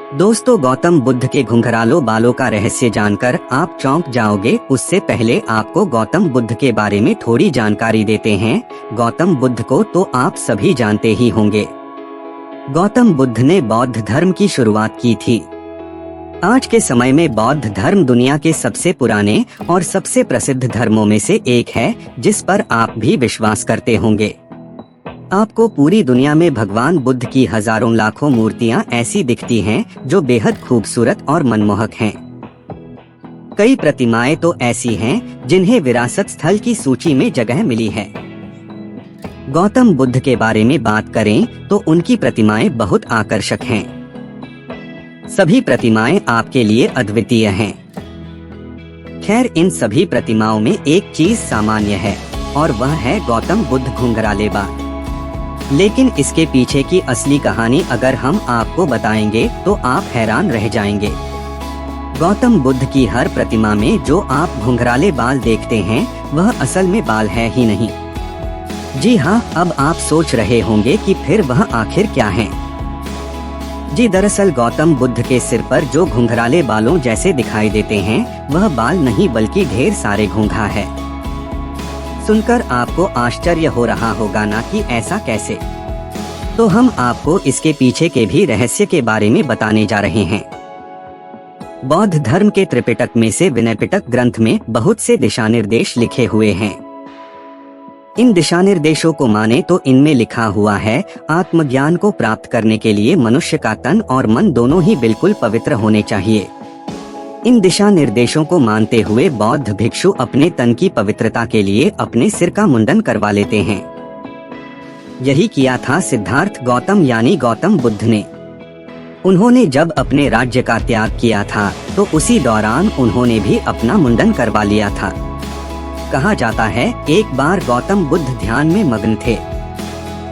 दोस्तों, गौतम बुद्ध के घुंघराले बालों का रहस्य जानकर आप चौंक जाओगे। उससे पहले आपको गौतम बुद्ध के बारे में थोड़ी जानकारी देते हैं। गौतम बुद्ध को तो आप सभी जानते ही होंगे। गौतम बुद्ध ने बौद्ध धर्म की शुरुआत की थी। आज के समय में बौद्ध धर्म दुनिया के सबसे पुराने और सबसे प्रसिद्ध धर्मों में से एक है, जिस पर आप भी विश्वास करते होंगे। आपको पूरी दुनिया में भगवान बुद्ध की हजारों लाखों मूर्तियां ऐसी दिखती हैं जो बेहद खूबसूरत और मनमोहक हैं। कई प्रतिमाएं तो ऐसी हैं जिन्हें विरासत स्थल की सूची में जगह मिली है। गौतम बुद्ध के बारे में बात करें तो उनकी प्रतिमाएं बहुत आकर्षक हैं। सभी प्रतिमाएं आपके लिए अद्वितीय हैं। खैर, इन सभी प्रतिमाओं में एक चीज सामान्य है और वह है गौतम बुद्ध घुंघराले बाल। लेकिन इसके पीछे की असली कहानी अगर हम आपको बताएंगे तो आप हैरान रह जाएंगे। गौतम बुद्ध की हर प्रतिमा में जो आप घुंघराले बाल देखते हैं वह असल में बाल है ही नहीं। जी हाँ, अब आप सोच रहे होंगे कि फिर वह आखिर क्या है। जी, दरअसल गौतम बुद्ध के सिर पर जो घुंघराले बालों जैसे दिखाई देते हैं वह बाल नहीं बल्कि ढेर सारे घोंघा है। सुनकर आपको आश्चर्य हो रहा होगा ना कि ऐसा कैसे। तो हम आपको इसके पीछे के भी रहस्य के बारे में बताने जा रहे हैं। बौद्ध धर्म के त्रिपिटक में से विनय पिटक ग्रंथ में बहुत से दिशा निर्देश लिखे हुए हैं। इन दिशा निर्देशों को माने तो इनमें लिखा हुआ है, आत्मज्ञान को प्राप्त करने के लिए मनुष्य का तन और मन दोनों ही बिल्कुल पवित्र होने चाहिए। इन दिशा निर्देशों को मानते हुए बौद्ध भिक्षु अपने तन की पवित्रता के लिए अपने सिर का मुंडन करवा लेते हैं। यही किया था सिद्धार्थ गौतम यानी गौतम बुद्ध ने। उन्होंने जब अपने राज्य का त्याग किया था तो उसी दौरान उन्होंने भी अपना मुंडन करवा लिया था। कहा जाता है, एक बार गौतम बुद्ध ध्यान में मग्न थे।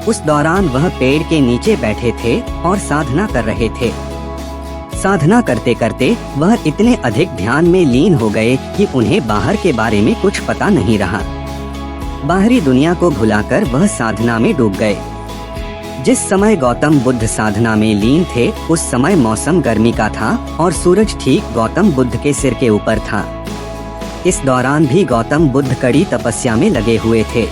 उस दौरान वह पेड़ के नीचे बैठे थे और साधना कर रहे थे। साधना करते करते वह इतने अधिक ध्यान में लीन हो गए कि उन्हें बाहर के बारे में कुछ पता नहीं रहा। बाहरी दुनिया को भुलाकर वह साधना में डूब गए। जिस समय गौतम बुद्ध साधना में लीन थे उस समय मौसम गर्मी का था और सूरज ठीक गौतम बुद्ध के सिर के ऊपर था। इस दौरान भी गौतम बुद्ध कड़ी तपस्या में लगे हुए थे।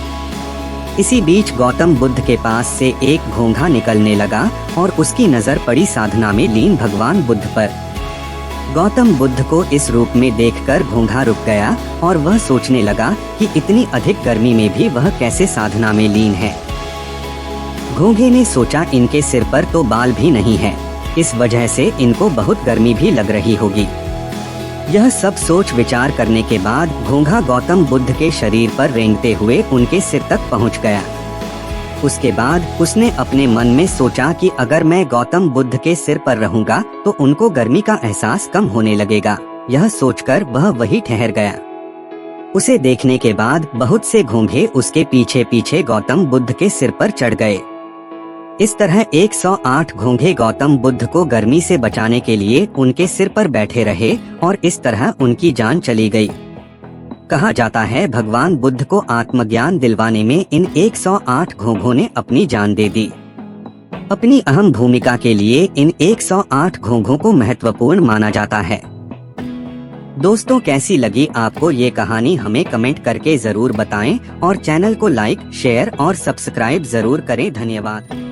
इसी बीच गौतम बुद्ध के पास से एक घोंघा निकलने लगा और उसकी नजर पड़ी साधना में लीन भगवान बुद्ध पर। गौतम बुद्ध को इस रूप में देखकर घोंघा रुक गया और वह सोचने लगा कि इतनी अधिक गर्मी में भी वह कैसे साधना में लीन है। घोंघे ने सोचा, इनके सिर पर तो बाल भी नहीं है, इस वजह से इनको बहुत गर्मी भी लग रही होगी। यह सब सोच विचार करने के बाद घोंघा गौतम बुद्ध के शरीर पर रेंगते हुए उनके सिर तक पहुंच गया। उसके बाद उसने अपने मन में सोचा कि अगर मैं गौतम बुद्ध के सिर पर रहूंगा तो उनको गर्मी का एहसास कम होने लगेगा। यह सोचकर वह वहीं ठहर गया। उसे देखने के बाद बहुत से घोंघे उसके पीछे पीछे गौतम बुद्ध के सिर पर चढ़ गए। इस तरह 108 घोंघे गौतम बुद्ध को गर्मी से बचाने के लिए उनके सिर पर बैठे रहे और इस तरह उनकी जान चली गई। कहा जाता है, भगवान बुद्ध को आत्मज्ञान दिलवाने में इन 108 घोंघों ने अपनी जान दे दी। अपनी अहम भूमिका के लिए इन 108 घोंघों को महत्वपूर्ण माना जाता है। दोस्तों, कैसी लगी आपको ये कहानी हमें कमेंट करके जरूर बताएं और चैनल को लाइक, शेयर और सब्सक्राइब जरूर करें। धन्यवाद।